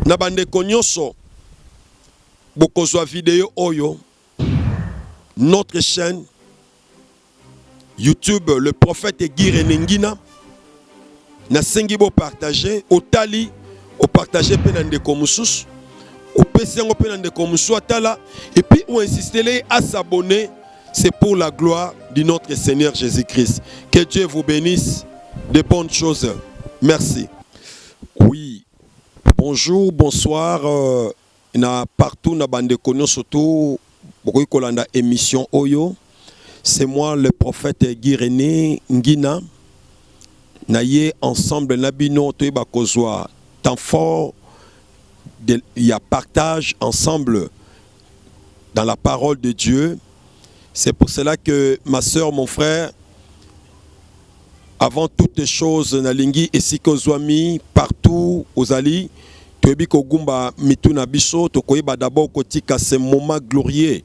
Na bande konyoso bokozwa vidéo oyo notre chaîne YouTube le prophète Guy René Ngina na sengi bo partager otali o partager pe na ndeko mususu o pesengo pe na ndeko mususu atala et puis on insister à s'abonner. C'est pour la gloire de notre Seigneur Jésus-Christ. Que Dieu vous bénisse de bonnes choses. Merci. Oui. Bonjour, bonsoir. Na partout na bande konyo surtout beaucoup kolanda émission Oyo. C'est moi le prophète Guy René Ngina. Naye ensemble nabino toyeba kozwa temps fort il y a partage ensemble dans la parole de Dieu. C'est pour cela que ma soeur, mon frère, avant toutes choses, nalingi et kozwami partout aux ali, toyebi kogumba mituna biso, tokoyeba d'abord kotika ce moment glorieux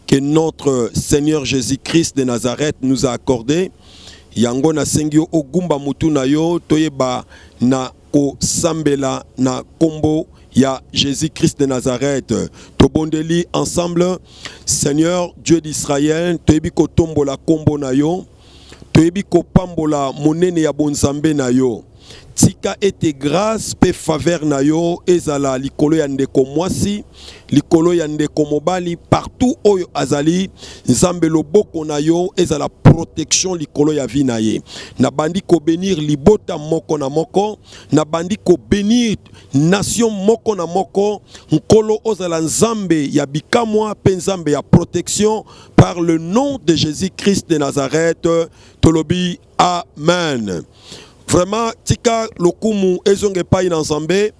que notre Seigneur Jésus-Christ de Nazareth nous a accordé. Yango na sengio ogumba mutuna yo toyeba na ko sambela na kombo ya Jésus-Christ de Nazareth. Tobondeli ensemble, Seigneur Dieu d'Israël, toyebi ko tombola kombo na yo, toyebi ko pambola monene ya bonzambe na yo. Tika ete grâce pe faveur na yo ezala likolo ya ndeko mwasi, likolo ya ndeko mobali partout oyo azali, nzambe loboko na yo ezala protection likolo ya vie na ye. Na bandi ko bénir libota moko na moko, na bandi ko bénir nation moko na moko, nkolo ozala nzambe ya bikamwa pe nzambe ya protection par le nom de Jésus-Christ de Nazareth. Tolobi amen. Vraiment, tika lokumu ezonge pa inanzambe.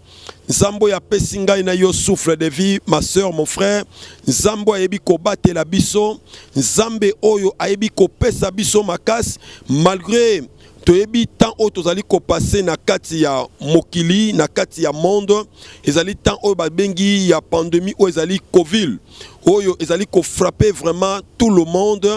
Nzambo ya pesinga ina yo souffle de vie, ma soeur, mon frère. Nzambo ayebi ko bate la biso. Nzambe oyo ayebi ko pesa biso makas. Malgré toyebi tant oyo tozali ko passer na kati ya mokili, na kati ya monde. Ezali tant oyo babengi ya pandémie oyo ezali Covid. Oyo ezali ko frapper vraiment tout le monde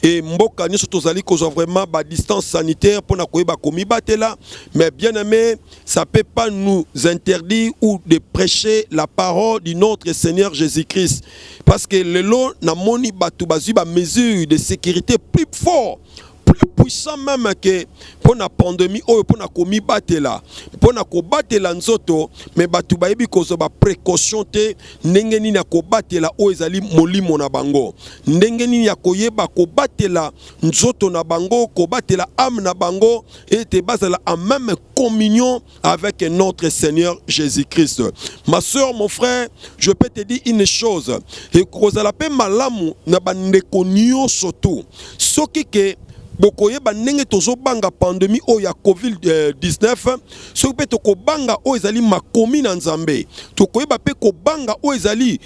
et mboka nyoso tozali ko vraiment ba distance sanitaire pour na koyeba komi batela, mais bien aimé, ça peut pas nous interdire ou de prêcher la parole de notre Seigneur Jésus-Christ, parce que le long na moni batu bazui ba mesure de sécurité plus fort, plus puissant même que pour la pandémie ou pour la komi batela, pour na ko batela nzoto, mais batu ba yebi ko zo ba précaution te ndenge nini ya ko batela o ezali molimo na bango, ndenge nini ya koyeba ko batela nzoto na bango, ko batela âme na bango et te basala en même communion avec notre Seigneur Jésus-Christ. Ma soeur, mon frère, je peux te dire une chose, et kozala pe malamu na bandeko nyonso tu soki ke bokoye banenge tozo banga pandémie o ya Covid-19, so pe to ko banga o ezali makomi na nzambe, to koyeba pe ko banga o ezali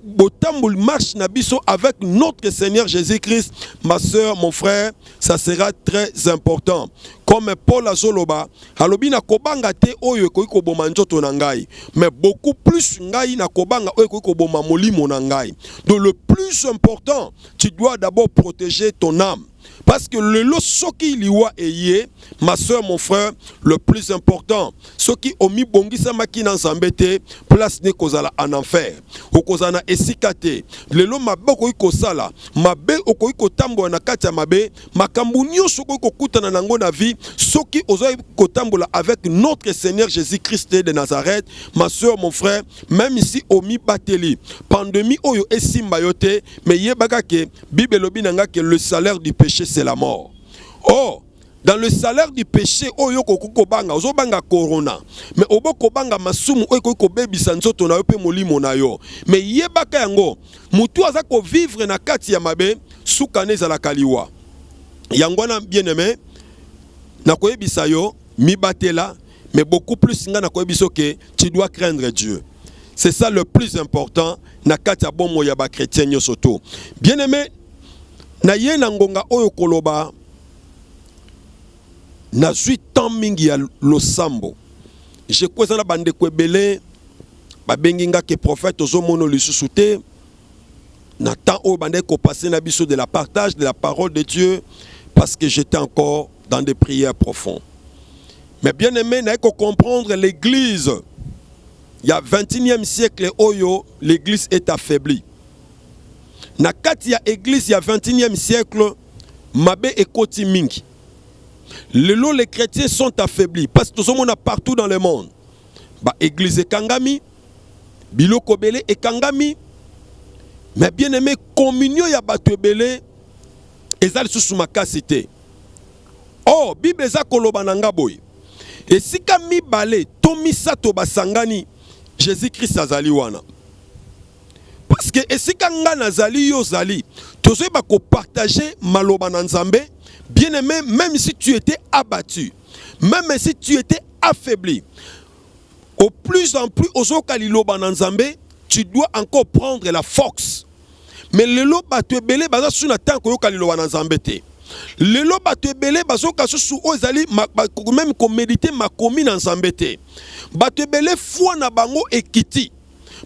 botambul marche na biso avec notre Seigneur Jésus-Christ. Ma soeur, mon frère, ça sera très important. Comme Paul Azoloba, alobi na kobanga te oyo ko boma nzoto na ngai, mais beaucoup plus ngai na kobanga oyo ko boma molimo na ngai. Donc le plus important, tu dois d'abord protéger ton âme. Parce que le lot soki liwa eye, ma soeur, mon frère, le plus important, soki omi bongisa makina nzambete, place ne kozala en enfer. O kozana esikate. Le lot mabe ko sala, mabe oko ko tambo na kati ya mabe, makambu nyonso ko kutana nango na vie, soki ozoy ko tambola avec notre Seigneur Jésus-Christ de Nazareth, ma soeur, mon frère, même ici omi bateli, pandémie oyo esimba yote, mais yebaka ke Bible lobi nanga ke le salaire du péché c'est la mort. Oh, dans le salaire du péché, oyo koko banga, ozo banga corona, mais obo ko banga masumu oyo ko bebisa nzoto na yo pe molimo na yo. Mais yebaka yango, mutu aza ko vivre na kati ya mabe, sukane za la kaliwa. Yango na bien-aimé, na ko yebisa yo mi batela, mais beaucoup plus nga na ko yebiso ke tu dois craindre Dieu. C'est ça le plus important na kati ya bomo ya ba chrétien nyosoto. Bien-aimé, na ye na ngonga oyo koloba na zui tant mingi ya losambo. Je kweza na bande kwebele ba benginga ke prophète ozomono lisusu te na temps oyo bande ko passer na biso de la partage de la parole de Dieu, parce que j'étais encore dans des prières profondes. Mais bien aimé, na ko comprendre l'église il y a 21e siècle, l'église est affaiblie. Na kati ya église, il y a 21e siècle, mabe ekoti mingi. Les chrétiens sont affaiblis parce que nous sommes partout dans le monde. Ba église ekangami, biloko belé ekangami, mais bien aimé, communion ya bato ebele, ezali sous makasi te. Oh, Bible eza koloba nanga boy. Et si kami balé, tomi sato basangani, Jésus-Christ azali wana. Parce que et si kanga nazali yo zali, tozoy ba ko partager maloba na Nzambe, bien aimé, même si tu étais abattu, même si tu étais affaibli, au plus en plus, tu dois encore prendre la force. Mais le lo bato ebele baza sous na tanko yo kalilo wana Nzambe te. Le lo bato ebele bazo kaso sous ozali même ko méditer makomi na Nzambe te. Bato ebele foi na bango ekiti.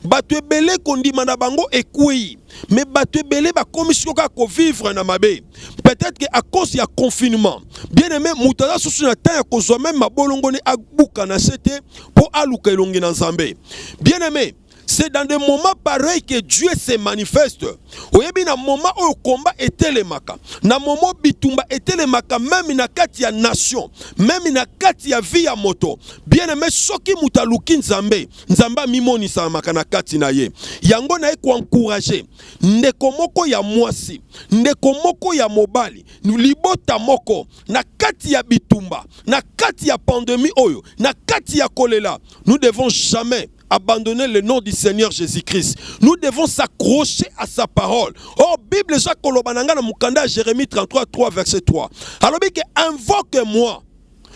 Bato ebele kondima na bango ekui. Mais bato ebele ba komisio ka ko vivre na mabe. Peut-être que à cause ya confinement, bien aimé mutaza sous na tan ya kozwa même mabolongo ne abuka na sete pour aluka elongi na Nzambe. Bien aimé, c'est dans des moments pareils que Dieu se manifeste. Oyebi na moment où le combat était le maka. Na moment bitumba était le maka même na kati ya nation, même na kati ya vie ya moto. Bien aimé soki mutaluki Nzambe, Nzamba mimoni sa maka na kati na ye. Yango na ko encourager. Ndeko moko ya mwasi, ndeko moko ya mobali, libota moko na kati ya bitumba, na kati ya pandémie oyo, na kati ya kolela. Nous devons jamais abandonner le nom du Seigneur Jésus-Christ. Nous devons s'accrocher à sa parole. Oh, Bible Jacques Kolobananga na Mukanda, Jérémie 33, 3, verset 3. Alors, invoque-moi,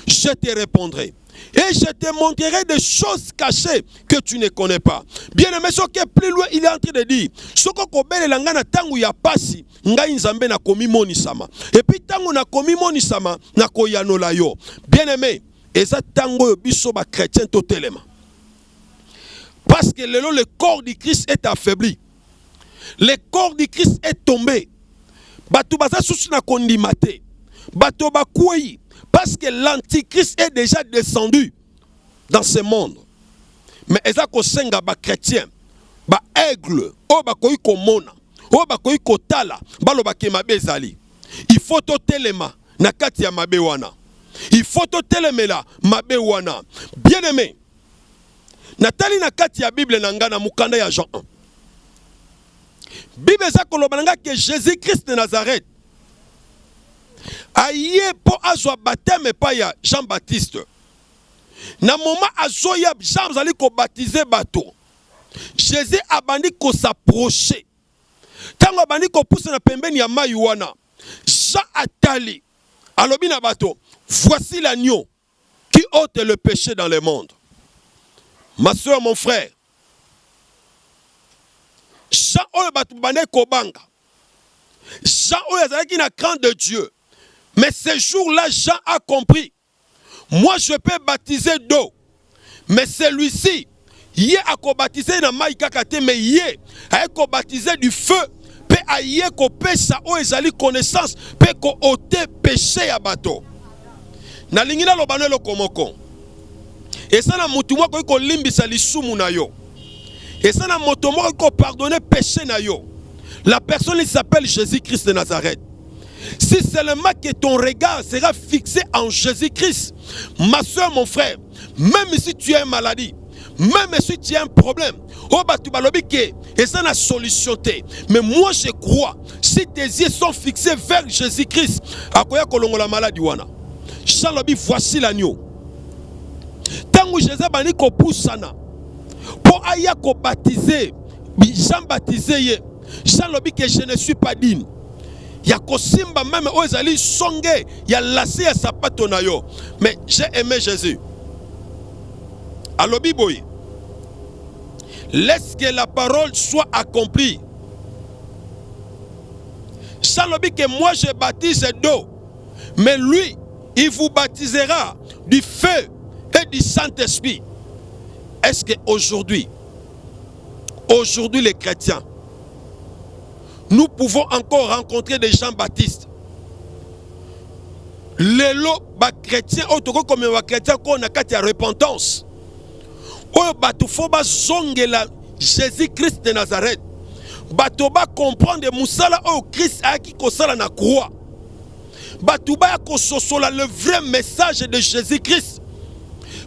je te répondrai. Et je te montrerai des choses cachées que tu ne connais pas. Bien aimé, ce qui est plus loin, il est en train de dire, ce qu'on belle langana tangu ya pasi, ngai nzambe na komi monisama. Et puis tangu na komi monisama, na koyanola yo. Bien aimé, eza tango yo biso ba chrétien totelema. Parce que le corps du Christ est affaibli. Le corps du Christ est tombé. Bato baza susu na kondimate. Bato bakuei. Parce que l'antichrist est déjà descendu dans ce monde. Mais eza ko senga ba chrétien, ba aigle, o ba koyi ko mona, o ba koyi ko tala, ba lo ba ke mabe ezali. Il faut to telema na kati ya mabe wana. Il faut to telemela mabe wana. Bien aimé. Natali na kati ya Bible nanga na mukanda ya Jean 1. Bible za kolobananga que Jésus-Christ de Nazareth aye po azwa baptême pa ya Jean-Baptiste. Na moment azoya Jean zali ko baptiser bato. Jésus abandi ko s'approcher. Tango abandi ko pousse na pembeni ya mai wana. Jean atali. Alobi na bato, voici l'agneau qui ôte le péché dans le monde. Ma soeur, mon frère, Jean oyo batu bane kobanga. Jean oyo azalaki na crainte de Dieu. Mais ce jour-là, Jean a compris. Moi, je peux baptiser d'eau. Mais celui-ci, il a baptisé na maïka kate, mais il a baptisé du feu. Pe aye ko pesa o ezali connaissance, pe ko ôter péché ya bato. Na lingina lo banelo komoko. Et ça na mutu moko ko limbisa lisumu na yo. Et ça na moto moko ko pardonner péché na yo. La personne il s'appelle Jésus-Christ de Nazareth. Si seulement que ton regard sera fixé en Jésus-Christ, ma soeur, mon frère, même si tu as une maladie, même si tu as un problème, et ça n'a solution. Mais moi je crois, si tes yeux sont fixés vers Jésus-Christ, la maladie, voici l'agneau. Tant que Jésus a dit qu'on pousse pour aller baptiser, Jean baptisé, Jean l'a dit que je ne suis pas digne. Ya kosimba même ozali songe ya lassé ya sapato na yo. Mais j'ai aimé Jésus. Alobi boy. Laisse que la parole soit accomplie. Jean lobi que moi je baptise d'eau. Mais lui, il vous baptisera du feu et du Saint-Esprit. Est-ce qu'aujourd'hui, les chrétiens, nous pouvons encore rencontrer des Jean-Baptiste. Les lots chrétiens, comme chrétiens, qu'on a qu'à repentance. oyo bato fo bazongela Jésus-Christ de Nazareth. Bato ba comprendre musala oyo Christ ayaki kosala na croix. Bato ba kososola le vrai message de Jésus-Christ.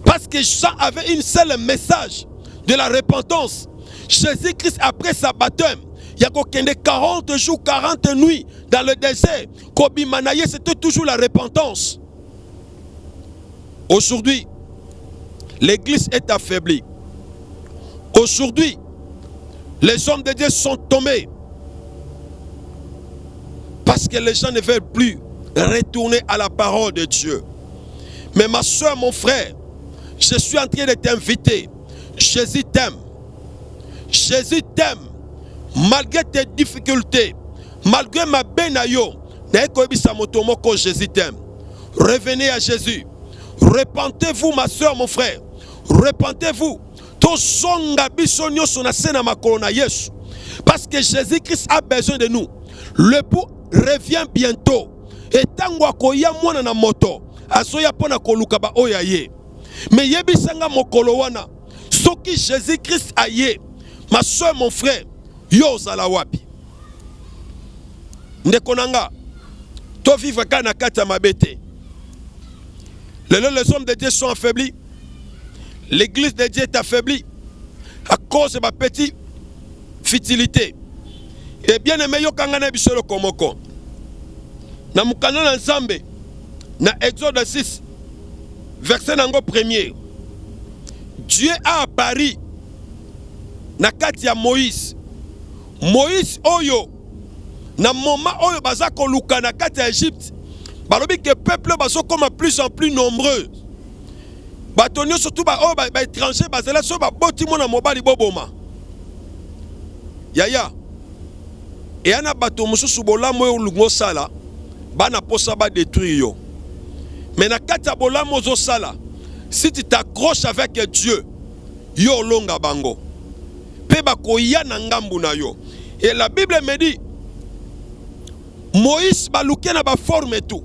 Parce que Jean avait une seule message de la repentance. Jésus-Christ après sa baptême, il y a 40 jours, 40 nuits dans le désert. Kobimanaye, c'était toujours la repentance. Aujourd'hui, l'église est affaiblie. Aujourd'hui, les hommes de Dieu sont tombés. Parce que les gens ne veulent plus retourner à la parole de Dieu. Mais ma soeur, mon frère, je suis en train de t'inviter. Jésus t'aime. Jésus t'aime. Malgré tes difficultés, malgré ma benayo, Jésus t'aime. Revenez à Jésus. Repentez-vous, ma soeur, mon frère. Repentez-vous. Parce que Jésus-Christ a besoin de nous. Le bout revient bientôt. Et tango akoya mwana na moto, asoya pona koluka ba oyaye. Mais yebisanga mokolo wana, soki Jésus-Christ aye, ma soeur, mon frère, yo zala wapi. Ndekonanga, to vivre kana kata mabete. Les hommes de Dieu sont affaiblis. L'église de Dieu est affaiblie à cause de ma petite futilité. Et bien aimé, yo kangana bisolo komoko. Na mukana na nzambe, na Exode 6, verset nango premier. Dieu a apparu na kati ya Moïse. Moïse oyo, na moment oyo bazako luka na kati ya Égypte, balobi que peuple baso comme plus en plus nombreux. Batonio surtout ba étranger bazela so ba boti mona mobali boboma. Yaya. Et ana bato mususu bolamo yo lungo sala, bana posa ba détruire yo. Mais na kati ya bolamo zo sala, si tu t'accroches avec Dieu, yo longa bango. Pe ba koya na ngambu na yo. Et la Bible me dit Moïse baluke na ba forme et tout.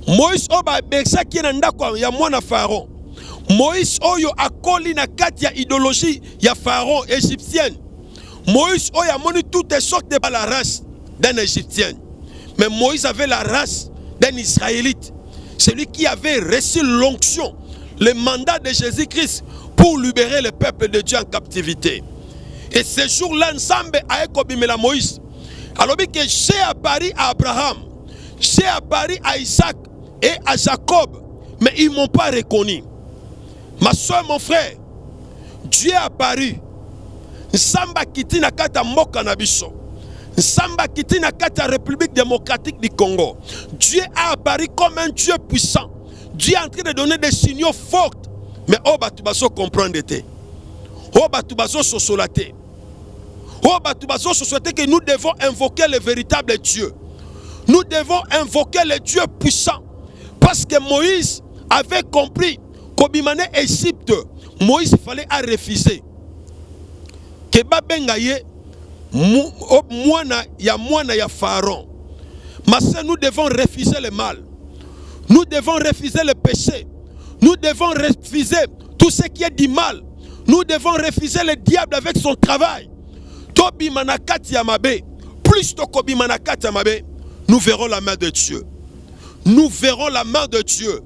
Moïse o ba beksa ki na ndako ya mwana Pharaon. Moïse oyo akoli na kati ya idéologie ya Pharaon égyptienne. Moïse oyo a moni toutes sortes de la race d'un Égyptien. Mais Moïse avait la race d'un Israélite. Celui qui avait reçu l'onction, le mandat de Jésus-Christ pour libérer le peuple de Dieu en captivité. Et ce jour-là, ensemble avec Moïse, alors que j'ai apparu à Abraham, j'ai apparu à Isaac et à Jacob, mais ils ne m'ont pas reconnu. Ma soeur, mon frère, Dieu est apparu. Nsamba kiti na kata mboka na biso. Nsamba kiti na kata République démocratique du Congo. Dieu a apparu comme un Dieu puissant. Dieu est en train de donner des signaux forts. Mais oh batubaso comprendre te. Oh batubaso sosolate. Oh batubaso sosolate que nous devons invoquer le véritable Dieu. Nous devons invoquer le Dieu puissant. Parce que Moïse avait compris qu'Obimane Égypte, Moïse fallait refuser. Que babengaye mwana ya Pharaon. Mais nous devons refuser le mal. Nous devons refuser le péché. Nous devons refuser tout ce qui est du mal. Nous devons refuser le diable avec son travail. Tobi manakati yamabe. Plus tokobi manakati yamabe, nous verrons la main de Dieu. Nous verrons la main de Dieu.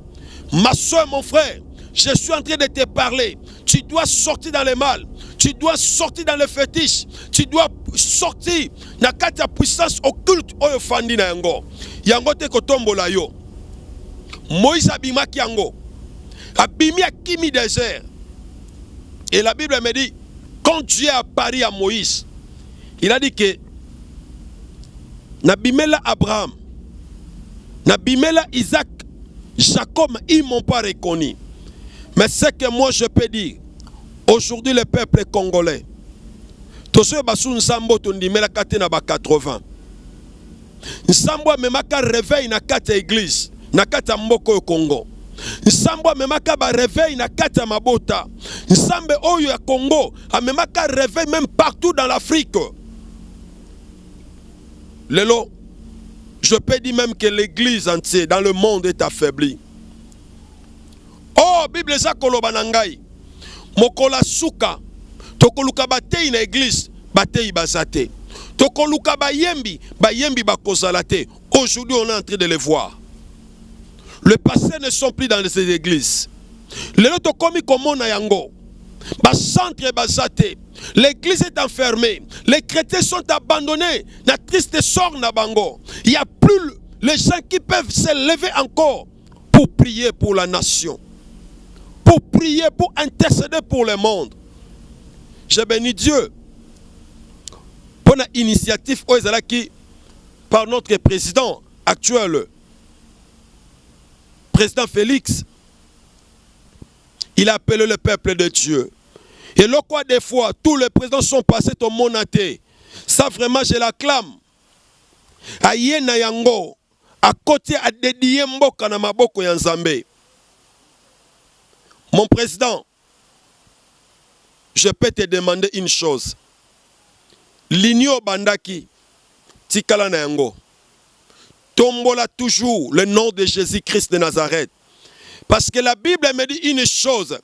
Ma soeur, mon frère, je suis en train de te parler. Tu dois sortir dans le mal. Tu dois sortir dans le fétiche. Tu dois sortir dans la puissance occulte oyo fandi na yango. Yango te kotombola yo. Moïse abimaki yango. Abimi akimi désert. Et la Bible me dit, quand Dieu a apparu à Moïse, il a dit que Nabimela Abraham, Nabimela Isaac, Jacob, ils ne m'ont pas reconnu. Mais ce que moi je peux dire, aujourd'hui le peuple congolais, tous ceux qui Nsambo tondimela kate na ba 80. Nsambo memaka réveil na kate église, na kate mboko yo Congo. Nsambo memaka ba réveil na kate mabota. Nsambe oyo ya Congo, memaka réveil même partout dans l'Afrique. Lelo, je peux dire même que l'église entière dans le monde est affaiblie. Oh, Bible sa koloba na ngai. mokola suka tokoluka batei na église batei bazate tokoluka bayembi bakozala te. Aujourd'hui on est en train de les voir. Les pasteurs ne sont plus dans ces églises. Lelo tokomi komona yango ba centre bazate. L'église est enfermée. Les chrétiens sont abandonnés. La triste sort na bango. Il n'y a plus les gens qui peuvent se lever encore pour prier pour la nation. Pour prier, pour intercéder pour le monde. Je bénis Dieu pour l'initiative qui par notre président actuel, président Félix. Il a appelé le peuple de Dieu. Et là quoi des fois, tous les présidents sont passés au monaté. Ça vraiment je l'acclame. Aye na yango, à côté à dédié mboka na maboko ya Nzambe. Mon président, je peux te demander une chose. L'Inyo bandaki, tikala na yango. Tombola toujours le nom de Jésus-Christ de Nazareth. Parce que la Bible me dit une chose.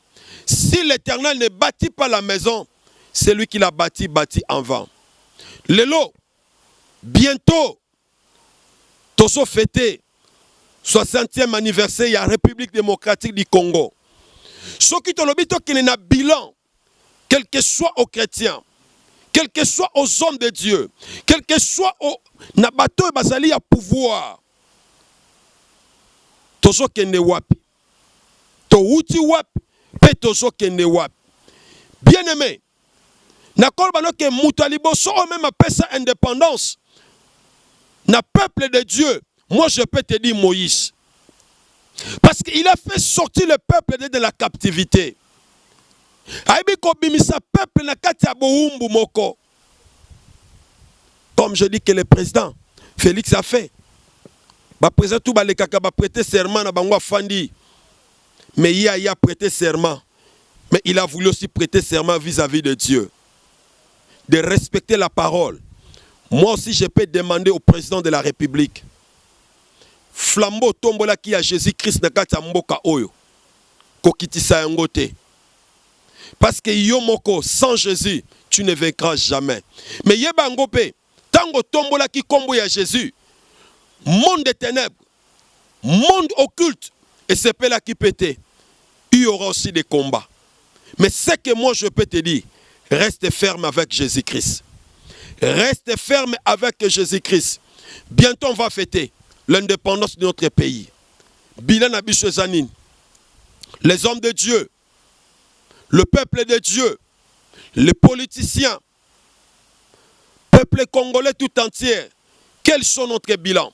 Si l'Éternel ne bâtit pas la maison, c'est lui qui l'a bâti en vain. Lelo, bientôt, toso fêté 60e anniversaire de la République démocratique du Congo. Ce qui te l'obito qui n'a bilan, quel que soit aux chrétiens, quel que soit aux hommes de Dieu, quel que soit aux nabato et basali à pouvoir. Toso kende wapi. To wuti wapi. Bien aimé, que Moutaliboso même appelle ça indépendance. Na peuple de Dieu, moi je peux te dire Moïse. Parce qu'il a fait sortir le peuple de la captivité. Comme je dis que le président Félix a fait. Le président tout le monde a prêté serment à Bangwa Fandi. Mais il a prêté serment. Mais il a voulu aussi prêter serment vis-à-vis de Dieu. De respecter la parole. Moi aussi, je peux demander au président de la République. Flambeau tombola qui a Jésus-Christ na kati mboka oyo. Kokitisa yangote. Parce que yomoko, sans Jésus, tu ne vaincras jamais. Mais yeba ngope, tango tombola qui kombo ya Jésus. Monde des ténèbres. Monde occulte. Et c'est là qui pétait. Il y aura aussi des combats. Mais ce que moi je peux te dire, reste ferme avec Jésus-Christ. Reste ferme avec Jésus-Christ. Bientôt on va fêter l'indépendance de notre pays. Bilan Abicho Zanine. Les hommes de Dieu, le peuple de Dieu, les politiciens, peuple congolais tout entier, quels sont notre bilan?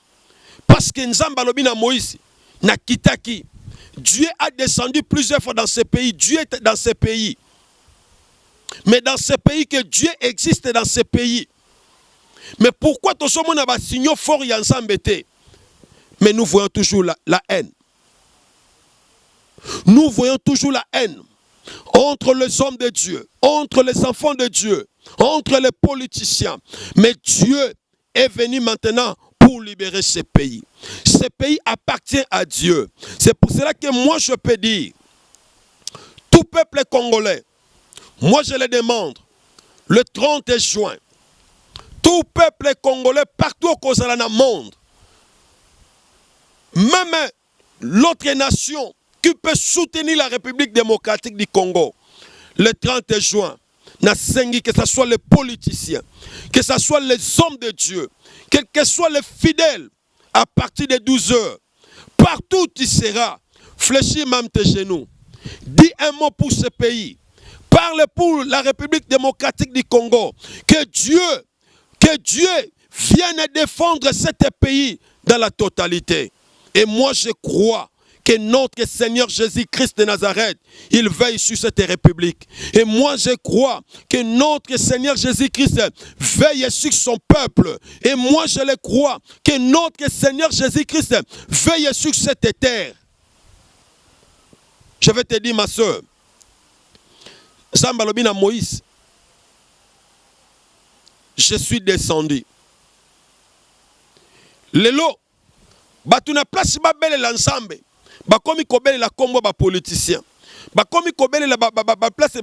Parce que Nzamba Lobina Moïse, na kitaki, Dieu a descendu plusieurs fois dans ce pays. Dieu est dans ce pays. Mais dans ce pays que Dieu existe dans ce pays. Mais pourquoi tout ce monde a signé fort et ensemble? Mais nous voyons toujours la haine. Nous voyons toujours la haine entre les hommes de Dieu, entre les enfants de Dieu, entre les politiciens. Mais Dieu est venu maintenant pour libérer ce pays. Ce pays appartient à Dieu. C'est pour cela que moi je peux dire, tout peuple congolais, moi je le demande, le 30 juin, tout peuple congolais partout au monde, même l'autre nation qui peut soutenir la République démocratique du Congo, le 30 juin, que ce soit les politiciens, que ce soit les hommes de Dieu, quels que soient les fidèles, à partir de 12 heures, partout où tu seras, fléchis même tes genoux. Dis un mot pour ce pays. Parle pour la République démocratique du Congo. Que Dieu vienne défendre ce pays dans la totalité. Et moi je crois que notre Seigneur Jésus-Christ de Nazareth, il veille sur cette république. Et moi je crois que notre Seigneur Jésus-Christ veille sur son peuple. Et moi je le crois que notre Seigneur Jésus-Christ veille sur cette terre. Je vais te dire ma soeur, Zambalobina Moïse, je suis descendu. Lelo, batuna place ba belle l'ensemble. Ba komi ko belle la kombo ba politicien. Bakomi kobele la place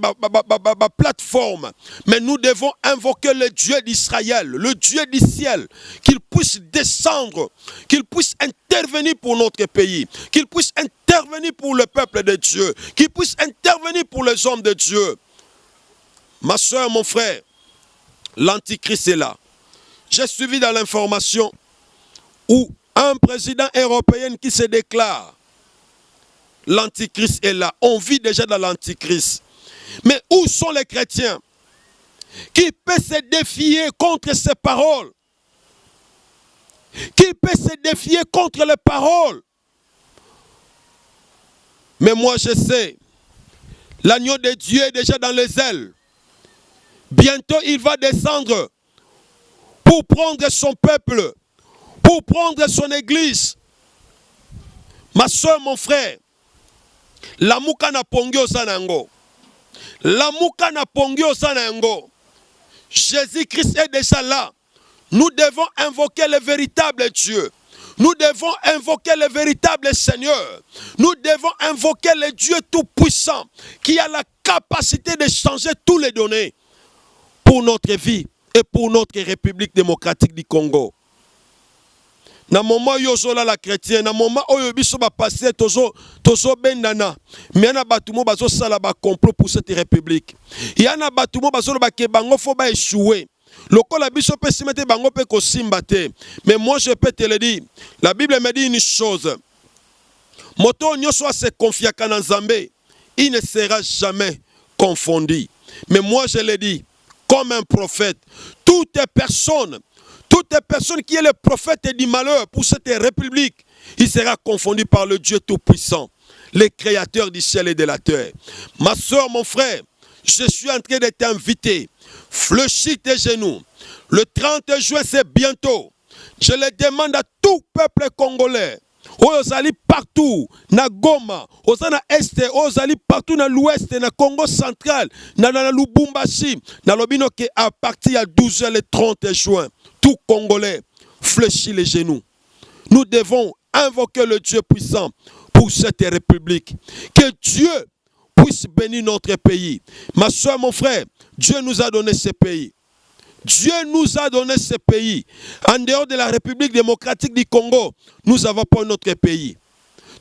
plateforme. Mais nous devons invoquer le Dieu d'Israël, le Dieu du ciel, qu'il puisse descendre, qu'il puisse intervenir pour notre pays, qu'il puisse intervenir pour le peuple de Dieu, qu'il puisse intervenir pour les hommes de Dieu. Ma soeur, mon frère, l'Antichrist est là. J'ai suivi dans l'information où un président européen qui se déclare, l'Antichrist est là. On vit déjà dans l'Antichrist. Mais où sont les chrétiens qui peuvent se défier contre ces paroles? Qui peut se défier contre les paroles? Mais moi je sais, l'agneau de Dieu est déjà dans les ailes. Bientôt il va descendre pour prendre son peuple, pour prendre son église. Ma soeur, mon frère, la muka na pongi osanango. La muka na pongi osanango. Jésus-Christ est déjà là. Nous devons invoquer le véritable Dieu. Nous devons invoquer le véritable Seigneur. Nous devons invoquer le Dieu tout-puissant qui a la capacité de changer tous les données pour notre vie et pour notre République démocratique du Congo. Na moment yozola la chrétien, na moment oyo biso ba passer tozo bendana, mais na batumo bazo sala ba complot pour cette république. Ya na batumo bazo ba ke bango fo ba échouer. Lokola biso pe simete bango pe ko simbate. Mais moi je peux te le dire, la Bible me dit une chose. Moto nyoso se confia kana Nzambe, il ne sera jamais confondu. Mais moi je le dis comme un prophète, toute personne qui est le prophète du malheur pour cette république, il sera confondu par le Dieu tout-puissant, le créateur du ciel et de la terre. Ma soeur, mon frère, je suis en train de t'inviter. Fléchis tes genoux. Le 30 juin, c'est bientôt. Je le demande à tout peuple congolais. Ozali partout, na Goma, ozana Est, ozali partout na l'Ouest, na Congo central, na Lubumbashi, na lobino que à partir du 12h le 30 juin, tout Congolais fléchit les genoux. Nous devons invoquer le Dieu puissant pour cette république. Que Dieu puisse bénir notre pays. Ma soeur, mon frère, Dieu nous a donné ce pays. Dieu nous a donné ce pays. En dehors de la République démocratique du Congo, nous n'avons pas notre pays.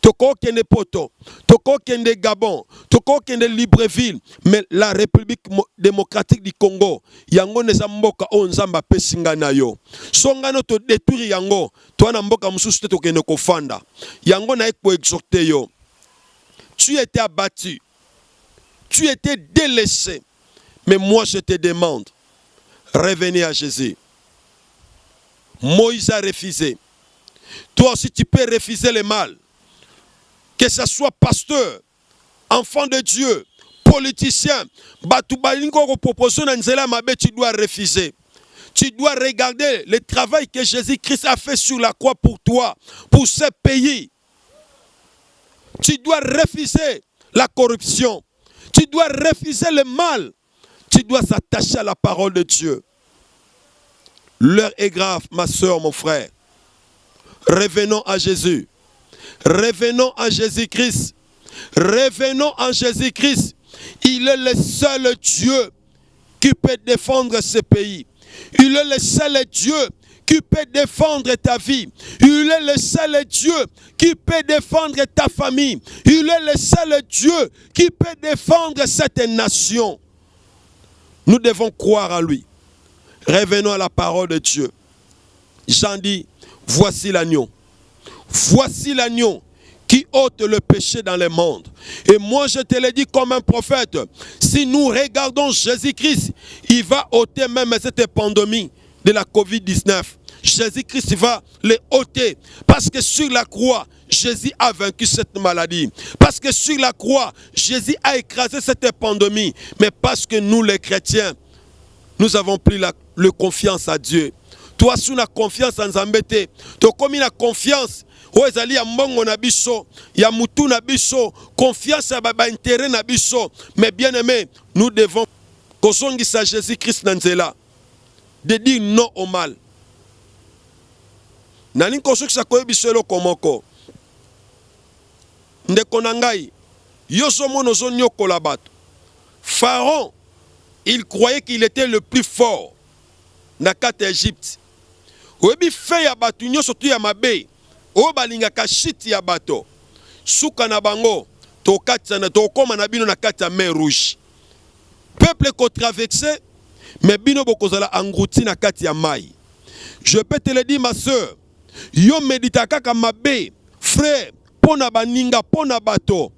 Toko kende Poto, Toko kende Gabon, Toko kende Libreville, mais la République démocratique du Congo, yango neza mboka o nzamba pesinga na yo. Songa no to détruire yango, to na mboka mususu te to kende kofanda. Yango na eko exhorter yo. Tu étais abattu. Tu étais délaissé. Mais moi je te demande, revenez à Jésus. Moïse a refusé. Toi aussi tu peux refuser le mal. Que ce soit pasteur, enfant de Dieu, politicien, tu dois refuser. Tu dois regarder le travail que Jésus-Christ a fait sur la croix pour toi, pour ce pays. Tu dois refuser la corruption. Tu dois refuser le mal. Tu dois s'attacher à la parole de Dieu. L'heure est grave, ma soeur, mon frère. Revenons à Jésus. Revenons à Jésus-Christ. Revenons à Jésus-Christ. Il est le seul Dieu qui peut défendre ce pays. Il est le seul Dieu qui peut défendre ta vie. Il est le seul Dieu qui peut défendre ta famille. Il est le seul Dieu qui peut défendre cette nation. Nous devons croire en lui. Revenons à la parole de Dieu. Jean dit, voici l'agneau. Voici l'agneau qui ôte le péché dans le monde. Et moi je te le dis comme un prophète, si nous regardons Jésus-Christ, il va ôter même cette pandémie de la COVID-19. Jésus-Christ va le ôter. Parce que sur la croix, Jésus a vaincu cette maladie. Parce que sur la croix, Jésus a écrasé cette pandémie. Mais parce que nous les chrétiens, nous avons pris la confiance à Dieu. Toi, sous la confiance en Zambete, tu as commis la confiance. Oezali ya mbongo na biso, ya mutu na biso, confiance à baba intérêt na biso. Mais bien aimé, nous devons kozongisa Jésus-Christ nanzela, de dire non au mal. Nani kosukisa koye biso eloko moko. Ndeko na ngai, Yosomono zonyo kolabato. Pharaon, il croyait qu'il était le plus fort na kati Égypte. Oyebi fe ya bato nyo surtout ya mabe. O balinga kashiti ya bato. Suka na bango to kati na to koma na bino na kati ya mer rouge. Peuple ko traverser mais bino bokozala englouti na kati ya mai. Je peux te le dire ma sœur, yo medita kaka mabe, frère, pona baninga pona bato.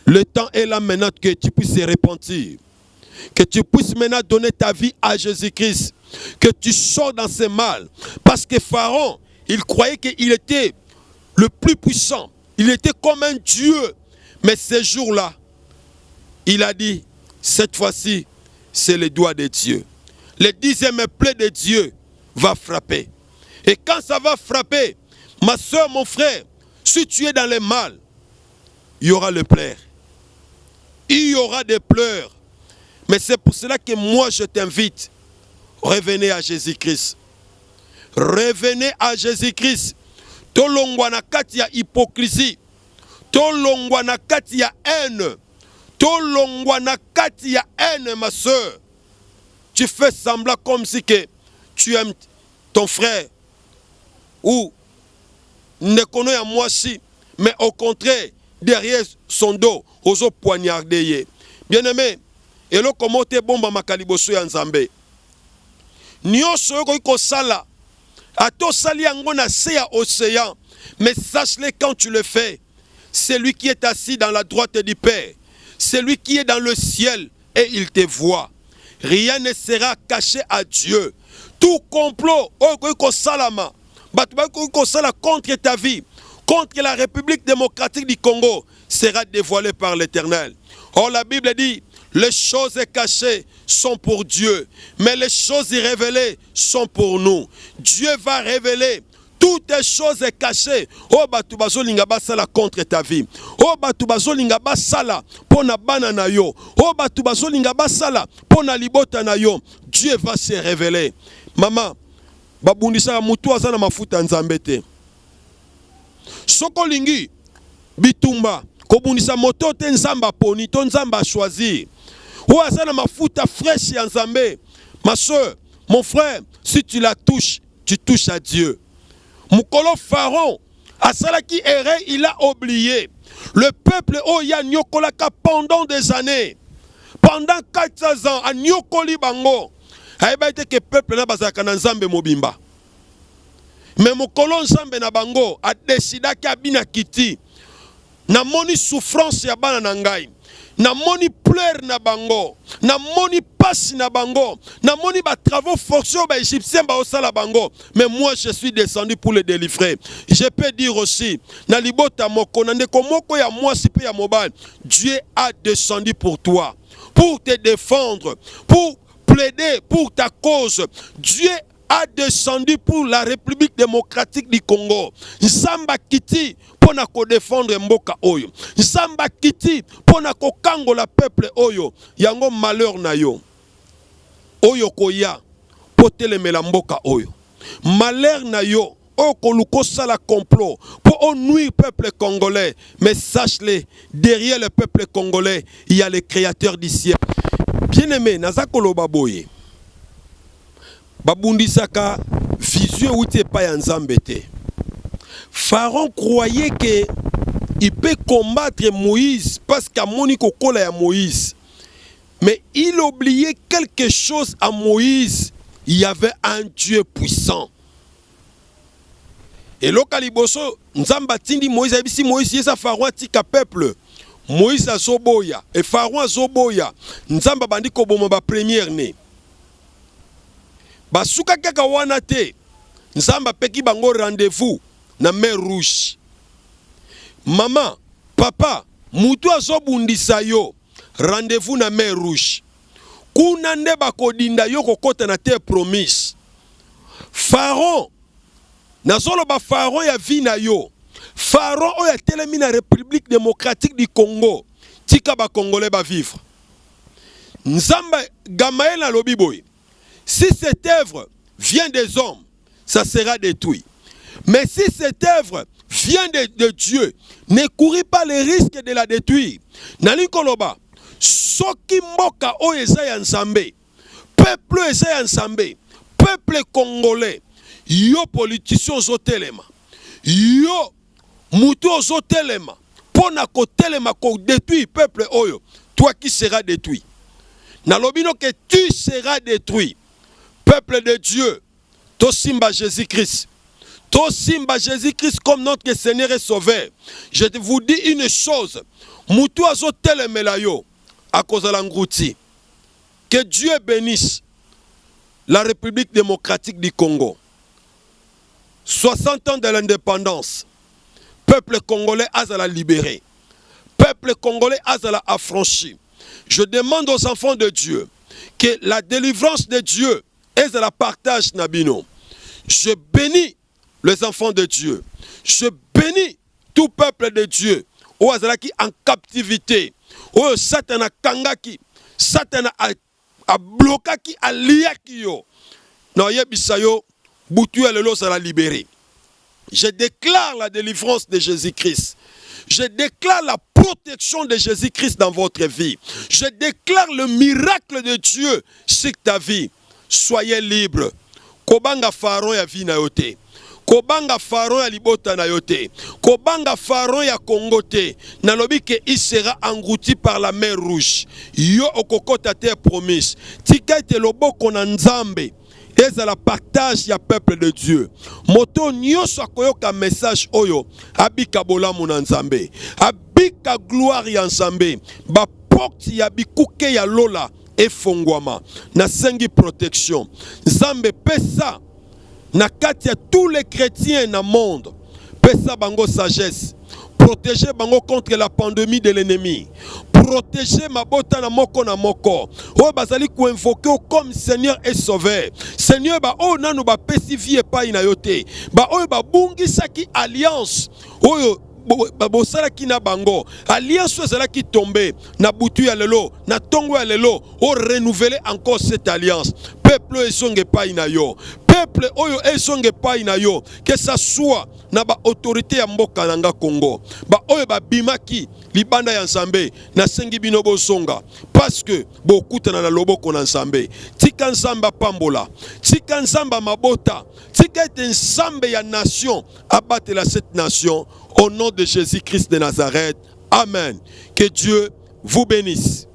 Le temps est là maintenant que tu puisses se repentir. Que tu puisses maintenant donner ta vie à Jésus-Christ. Que tu sors dans ce mal. Parce que Pharaon, il croyait qu'il était le plus puissant. Il était comme un Dieu. Mais ce jour-là, il a dit, cette fois-ci, c'est le doigt de Dieu. Le 10e plaie de Dieu va frapper. Et quand ça va frapper, ma soeur, mon frère, si tu es dans le mal, il y aura le pleurs. Il y aura des pleurs. Mais c'est pour cela que moi je t'invite. Revenez à Jésus-Christ. Revenez à Jésus-Christ. Tolongwa na kati ya hypocrisie. Tolongwa na kati ya haine. Tolongwa na kati ya haine, ma soeur. Tu fais semblant comme si que tu aimes ton frère. Ou ne connais à moi si. Mais au contraire, derrière son dos, ozo poignardé. Bien-aimé, et là comment te bomba makaliboso ya nzambe. Nyonso yoko iko sala. Ato sali yango na se ya océan. Mais sache-le quand tu le fais. C'est lui qui est assis dans la droite du Père. C'est lui qui est dans le ciel et il te voit. Rien ne sera caché à Dieu. Tout complot iko salama. Batubako iko sala contre ta vie, contre la République démocratique du Congo, sera dévoilé par l'Éternel. Or la Bible dit, les choses cachées sont pour Dieu, mais les choses révélées sont pour nous. Dieu va révéler toutes les choses cachées. Oh batubazo linga basala contre ta vie. Oh batubazo linga basala pona bana na yo. Oh batubazo linga basala pona libota na yo. Dieu va se révéler. Maman, babundisa mutu azana mafuta nzambe te. Soko lingi bitumba kobundisa moto te nzamba poni to nzamba choisir. Ou azana mafuta fraîche ya nzambe. Ma soeur, mon frère, si tu la touches, tu touches à Dieu. Mukolo Pharaon, asalaki erreur, il a oublié. Le peuple oya nyokolaka pendant des années. Pendant 400 ans, a nyokoli bango. Aïba ete que peuple na bazaka na nzambe mobimba. Mais mukolo nzambe na bango a décidé ki abina kiti. Na moni souffrance ya bana na ngai. Na moni pleur na bango. Na moni passe na bango. Na moni ba travaux forcés ba égyptiens ba osala bango. Mais moi je suis descendu pour les délivrer. Je peux dire aussi, na libota moko na ndeko moko ya mwasi pe ya mobile, Dieu a descendu pour toi, pour te défendre, pour plaider pour ta cause. Dieu a descendu pour la République démocratique du Congo. Nsamba kiti pona ko défendre mboka oyo. Nsamba kiti pona ko kango la peuple oyo. Yango malheur na yo. Oyo koya potelemela mboka oyo. Malheur na yo. Oko luko sala complot pour nuire peuple congolais. Mais sache-le, derrière le peuple congolais, il y a le créateur du ciel. Bien-aimé, nazakolo baboye. Babundisaka vision ou te pa nzambe te. Pharaon croyait que il peut combattre Moïse parce qu'à Monique kola ya Moïse. Mais il oubliait quelque chose à Moïse. Il y avait un Dieu puissant. Et lokaliboso nzamba tindi Moïse abisi Moïse yesa Pharaon tika peuple. Moïse a zoboya et Pharaon a zoboya. Nzamba bandi ko boma ba première né. Basuka kaka wana te. Nzamba peki bango rendez-vous na mer rouge. Maman, papa, mutu azobundisa yo. Rendez-vous na mer rouge. Kuna nde bakodinda yo kokota na terre promise. Pharaon nazolo ba Pharaon ya vi na yo. Pharaon oya telemi na République démocratique du Congo. Tika ba Congolais ba vivre. Nzamba Gamaël na lobi boy. Si cette œuvre vient des hommes, ça sera détruit. Mais si cette œuvre vient de Dieu, ne courez pas les risques de la détruire. Nali koloba, soki mboka o eza ya Nzambe, peuple eza ya Nzambe, peuple congolais, yo politicien ozotelema, yo mutu ozotelema, pona kotelema ko détruire peuple oyo, toi qui seras détruit. Nalobino que tu seras détruit. Peuple de Dieu, to simba Jésus-Christ. To simba Jésus-Christ comme notre Seigneur et Sauveur. Je vous dis une chose. Mutu azotelemela yo à cause de l'angrouti. Que Dieu bénisse la République démocratique du Congo. 60 ans de l'indépendance. Peuple congolais a la libéré. Peuple congolais a la affranchi. Je demande aux enfants de Dieu que la délivrance de Dieu est la partage Nabino. Je bénis les enfants de Dieu. Je bénis tout peuple de Dieu. Ou azalaki en captivité. Ou Satan a kangaki. Satan a bloqué a liaki yo. Non yebisayo butu alelo sera libéré. Je déclare la délivrance de Jésus-Christ. Je déclare la protection de Jésus-Christ dans votre vie. Je déclare le miracle de Dieu sur ta vie. Soyez libres. Kobanga faron ya vie na yote. Kobanga faron ya libota na yote. Kobanga faron ya Congo te. Nalobi que il sera englouti par la mer rouge. Yo okokota terre promise. Tika ete loboko na Nzambe. Et la partage ya peuple de Dieu. Moto nyoso akoyoka message oyo. Abika bolamu na Nzambe. Abika gloire ya Nzambe. Ba porte ya bikuke ya lola. Efongwama. Na sengi protection. Nzambe pesa. Na kati ya tous les chrétiens na monde. Pesa bango sagesse. Protéger bango contre la pandémie de l'ennemi. Protéger ma bota na moko na moko. O bazali ko invoquer comme Seigneur et Sauveur. Seigneur ba o nanu ba pesi vie pa ina yote. Ba o ba bungi saki alliance. Oyo babosala ki na bango. Alliance ezala ki tomber na butu ya lelo, na tongo ya lelo, o renouveler encore cette alliance. Peuple ezonge pa ina yo. Peuple oyo ezonge pa ina yo. Que ça soit na ba autorité ya mboka nanga Congo. Ba oyo ba bimaki libanda ya Nzambe na sengi bino bosonga parce que bokutana na loboko na Nzambe. Tika Nzamba pambola. Tika Nzamba mabota. Tika ete Nzambe ya nation abatela cette nation au nom de Jésus-Christ de Nazareth. Amen. Que Dieu vous bénisse.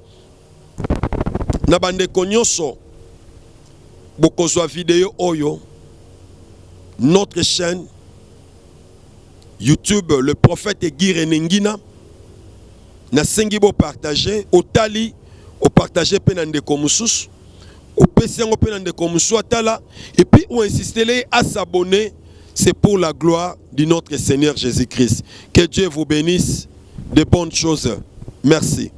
Na bande konyoso bokozwa vidéo oyo notre chaîne YouTube le prophète Guy Renengina na sengi bo partager otali o partager pe na ndeko mususu o pesi yango pe na ndeko mususu atala et puis on insister à s'abonner. C'est pour la gloire de notre Seigneur Jésus-Christ. Que Dieu vous bénisse de bonnes choses. Merci.